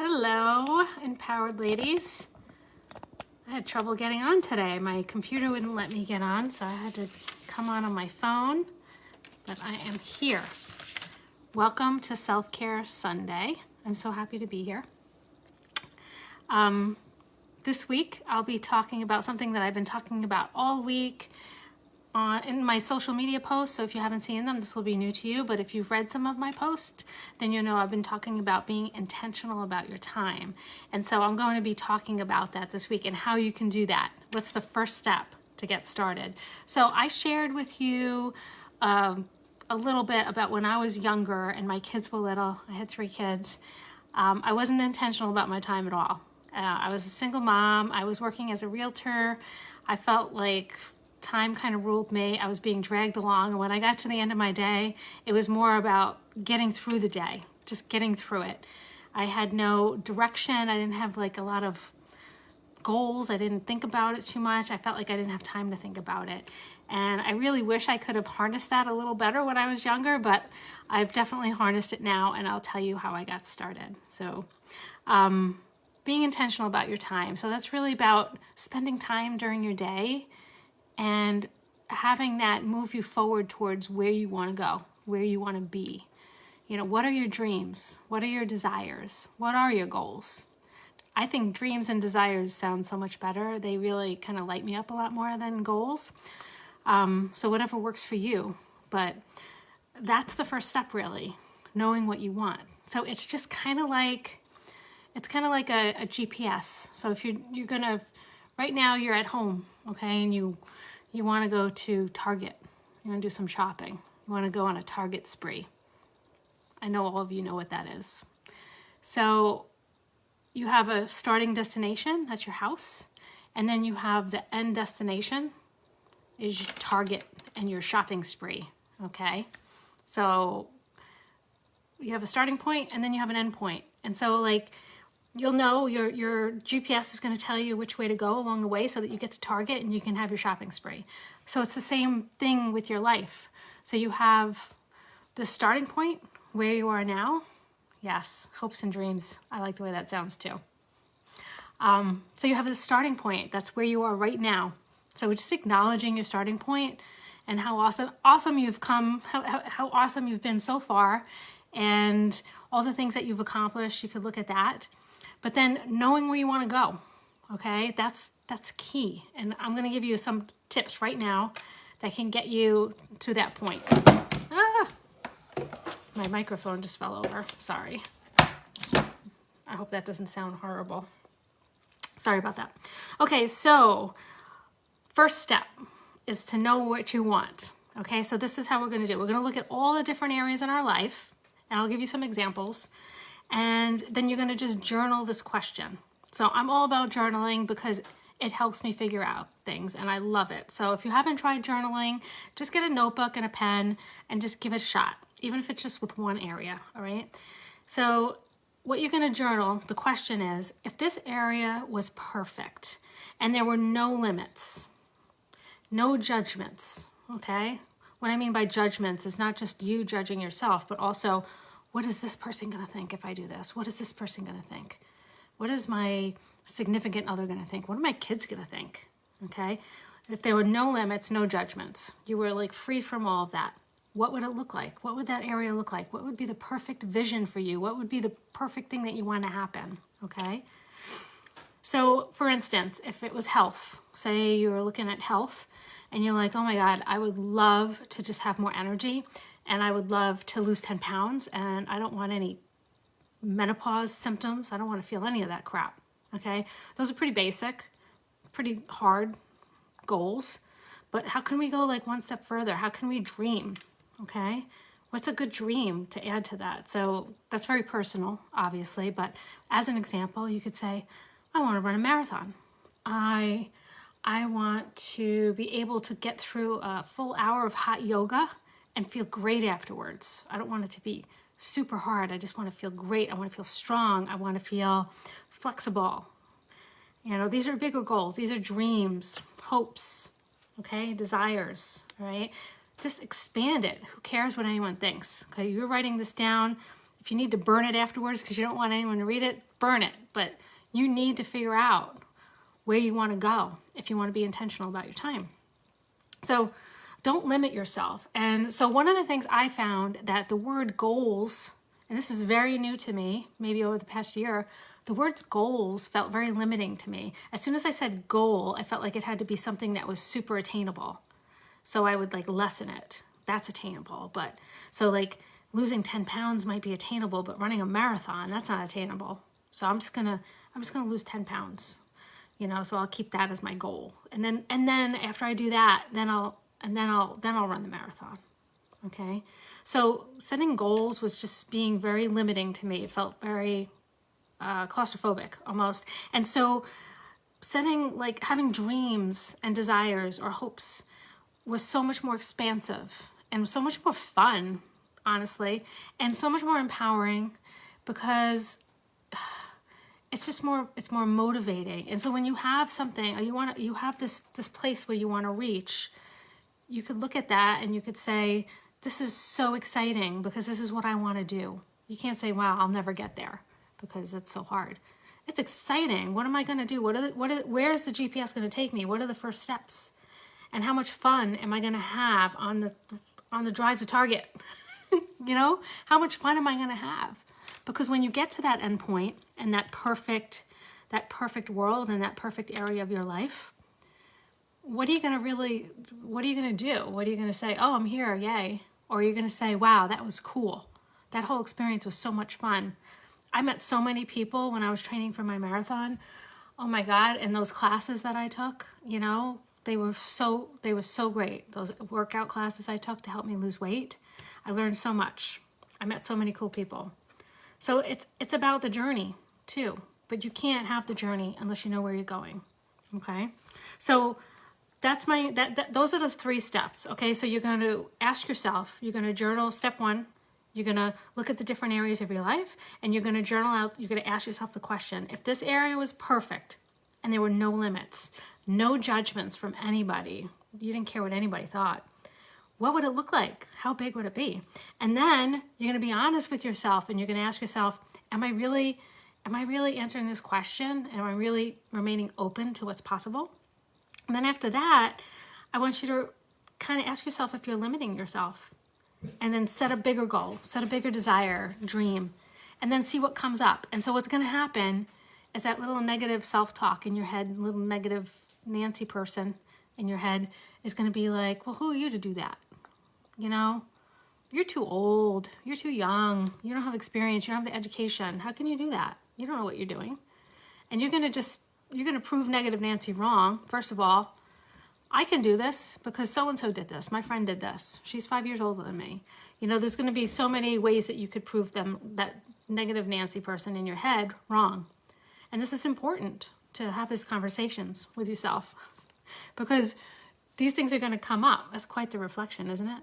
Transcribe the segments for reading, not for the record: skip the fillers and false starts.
Hello, empowered ladies. I had trouble getting on today. My computer wouldn't let me get on, so I had to come on my phone, but I am here. Welcome to Self-Care Sunday. I'm so happy to be here. This week, I'll be talking about something that I've been talking about all week in my social media posts. So if you haven't seen them, this will be new to you. But if you've read some of my posts, then you know I've been talking about being intentional about your time. And so I'm going to be talking about that this week and how you can do that. What's the first step to get started? So I shared with you a little bit about when I was younger and my kids were little. I had 3 kids. I wasn't intentional about my time at all. I was a single mom. I was working as a realtor. I felt like time kind of ruled me. I was being dragged along. And when I got to the end of my day, it was more about getting through the day, just getting through it. I had no direction. I didn't have like a lot of goals. I didn't think about it too much. I felt like I didn't have time to think about it. And I really wish I could have harnessed that a little better when I was younger, but I've definitely harnessed it now, and I'll tell you how I got started. So being intentional about your time. So that's really about spending time during your day and having that move you forward towards where you want to go, where you want to be. You know, what are your dreams? What are your desires? What are your goals? I think dreams and desires sound so much better. They really kind of light me up a lot more than goals. So whatever works for you. But that's the first step, really, knowing what you want. So it's just kind of like, a GPS. So if you're gonna, right now you're at home, okay, and you want to go to Target. You want to do some shopping. You want to go on a Target spree. I know all of you know what that is. So you have a starting destination, that's your house, and then you have the end destination is your Target and your shopping spree, okay? So you have a starting point and then you have an end point. And so like, you'll know your GPS is going to tell you which way to go along the way so that you get to Target and you can have your shopping spree. So it's the same thing with your life. So you have the starting point where you are now. Yes, hopes and dreams. I like the way that sounds too. So you have the starting point. That's where you are right now. So just acknowledging your starting point and how awesome you've come, how awesome you've been so far, and all the things that you've accomplished. You could look at that. But then knowing where you want to go, okay, that's key. And I'm going to give you some tips right now that can get you to that point. My microphone just fell over. Sorry. I hope that doesn't sound horrible. Sorry about that. Okay, so first step is to know what you want. Okay, so this is how we're going to do it. We're going to look at all the different areas in our life, and I'll give you some examples. And then you're going to just journal this question. So I'm all about journaling because it helps me figure out things and I love it. So if you haven't tried journaling, just get a notebook and a pen and just give it a shot, even if it's just with one area, all right? So what you're going to journal, the question is, if this area was perfect and there were no limits, no judgments, okay? What I mean by judgments is not just you judging yourself, but also, what is this person going to think if I do this? What is this person going to think? What is my significant other going to think? What are my kids going to think? Okay? If there were no limits, no judgments, you were like free from all of that, what would it look like? What would that area look like? What would be the perfect vision for you? What would be the perfect thing that you want to happen? Okay? So for instance, if it was health, say you were looking at health and you're like, oh my God, I would love to just have more energy. And I would love to lose 10 pounds and I don't want any menopause symptoms. I don't want to feel any of that crap, okay? Those are pretty basic, pretty hard goals, but how can we go like one step further? How can we dream, okay? What's a good dream to add to that? So that's very personal, obviously, but as an example, you could say, I want to run a marathon. I want to be able to get through a full hour of hot yoga and feel great afterwards. I don't want it to be super hard. I just want to feel great. I want to feel strong. I want to feel flexible. You know, these are bigger goals. These are dreams, hopes, okay, desires, all right? Just expand it. Who cares what anyone thinks? Okay, you're writing this down If you need to burn it afterwards because you don't want anyone to read it, burn it. But you need to figure out where you want to go if you want to be intentional about your time. So don't limit yourself. And so one of the things I found that the word goals, and this is very new to me, maybe over the past year, the words goals felt very limiting to me. As soon as I said goal, I felt like it had to be something that was super attainable. So I would like lessen it. That's attainable. But so like losing 10 pounds might be attainable, but running a marathon, that's not attainable. So I'm just gonna lose 10 pounds, you know, so I'll keep that as my goal. And then after I do that, then I'll run the marathon. Okay. So setting goals was just being very limiting to me. It felt very claustrophobic almost. And so having dreams and desires or hopes was so much more expansive and so much more fun, honestly, and so much more empowering because it's more motivating. And so when you have something, or you have this place where you want to reach, you could look at that and you could say, this is so exciting because this is what I want to do. You can't say, wow, I'll never get there because it's so hard. It's exciting. What am I going to do? Where's the GPS going to take me? What are the first steps? And how much fun am I going to have on the drive to Target? You know, how much fun am I going to have? Because when you get to that end point and that perfect world and that perfect area of your life, what are you going to do? What are you going to say? Oh, I'm here. Yay. Or are you going to say, wow, that was cool. That whole experience was so much fun. I met so many people when I was training for my marathon. Oh my God. And those classes that I took, you know, they were so great. Those workout classes I took to help me lose weight. I learned so much. I met so many cool people. So it's about the journey too, but you can't have the journey unless you know where you're going. Okay. So that's those are the 3 steps. Okay. So you're going to ask yourself, you're going to journal. Step 1, you're going to look at the different areas of your life and you're going to journal out. You're going to ask yourself the question, if this area was perfect and there were no limits, no judgments from anybody, you didn't care what anybody thought, what would it look like? How big would it be? And then you're going to be honest with yourself and you're going to ask yourself, am I really answering this question? Am I really remaining open to what's possible? And then after that, I want you to kind of ask yourself if you're limiting yourself, and then set a bigger goal, set a bigger desire, dream, and then see what comes up. And so what's going to happen is that little negative self-talk in your head, little negative Nancy person in your head is going to be like, well, who are you to do that? You know, you're too old, you're too young, you don't have experience, you don't have the education. How can you do that? You don't know what you're doing. And you're going to prove negative Nancy wrong. First of all, I can do this because so-and-so did this. My friend did this. She's 5 years older than me. You know, there's going to be so many ways that you could prove that negative Nancy person in your head wrong. And this is important to have these conversations with yourself because these things are going to come up. That's quite the reflection, isn't it?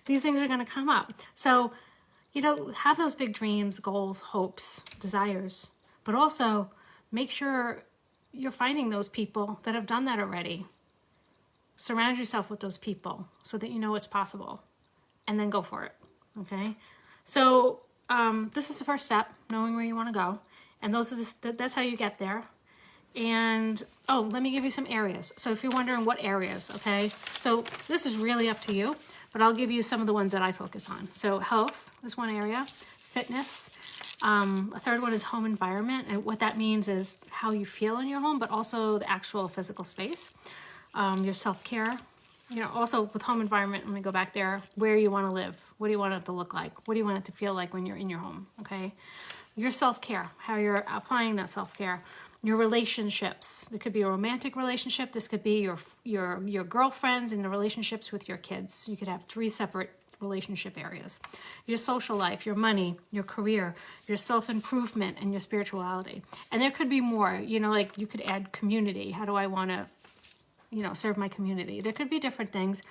These things are going to come up. So, you know, have those big dreams, goals, hopes, desires, but also make sure you're finding those people that have done that already. Surround yourself with those people so that you know it's possible, and then go for it. Okay. So this is the first step, knowing where you want to go. And that's how you get there. And, oh, let me give you some areas. So if you're wondering what areas, okay, so this is really up to you, but I'll give you some of the ones that I focus on. So health is one area, fitness. A third one is home environment. And what that means is how you feel in your home, but also the actual physical space, your self-care. You know, also with home environment, let me go back there, where you want to live. What do you want it to look like? What do you want it to feel like when you're in your home, okay? Your self-care, how you're applying that self-care. Your relationships. It could be a romantic relationship. This could be your girlfriends and the relationships with your kids. You could have 3 separate relationship areas. Your social life, your money, your career, your self-improvement, and your spirituality. And there could be more, you know, like you could add community. How do I want to, you know, serve my community? There could be different things,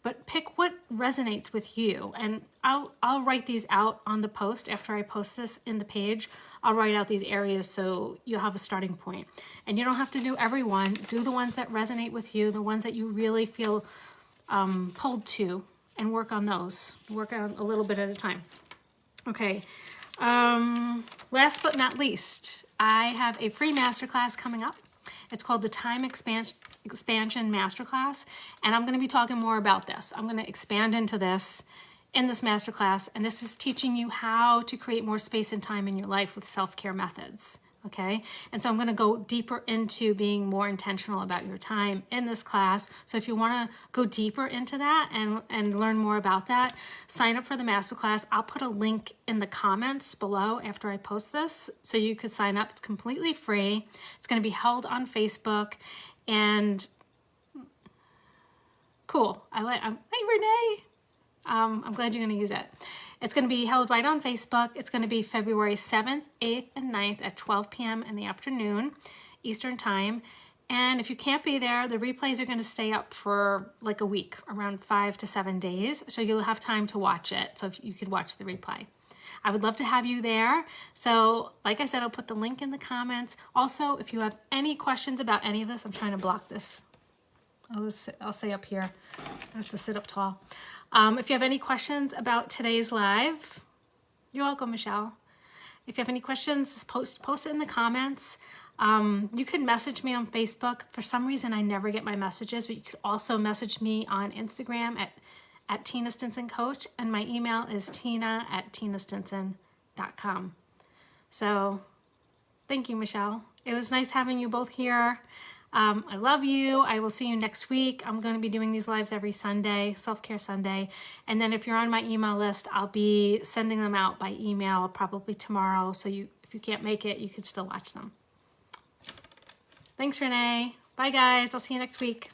but pick what resonates with you. And I'll write these out on the post after I post this in the page. I'll write out these areas so you'll have a starting point. And you don't have to do every one. Do the ones that resonate with you, the ones that you really feel pulled to, and work on those. Work on a little bit at a time. Okay, last but not least, I have a free masterclass coming up. It's called the Time Expansion Masterclass, and I'm going to be talking more about this. I'm going to expand into this in this masterclass, and this is teaching you how to create more space and time in your life with self-care methods. Okay, and so I'm going to go deeper into being more intentional about your time in this class. So if you want to go deeper into that and learn more about that, sign up for the masterclass. I'll put a link in the comments below after I post this, so you could sign up. It's completely free. It's going to be held on Facebook, and cool. Hey Renee. I'm glad you're going to use it. It's going to be held right on Facebook. It's going to be February 7th, 8th, and 9th at 12 p.m. in the afternoon, Eastern Time. And if you can't be there, the replays are going to stay up for like a week, around 5 to 7 days. So you'll have time to watch it. So if you could watch the replay. I would love to have you there. So like I said, I'll put the link in the comments. Also, if you have any questions about any of this, I'm trying to block this. I'll say up here. I have to sit up tall. If you have any questions about today's live, you're welcome, Michelle. If you have any questions, post it in the comments. You can message me on Facebook. For some reason, I never get my messages, but you could also message me on Instagram at Tina Stinson Coach, and my email is tina@tinastinson.com. So thank you, Michelle. It was nice having you both here. I love you. I will see you next week. I'm going to be doing these lives every Sunday, Self-Care Sunday. And then if you're on my email list, I'll be sending them out by email probably tomorrow. So if you can't make it, you can still watch them. Thanks, Renee. Bye, guys. I'll see you next week.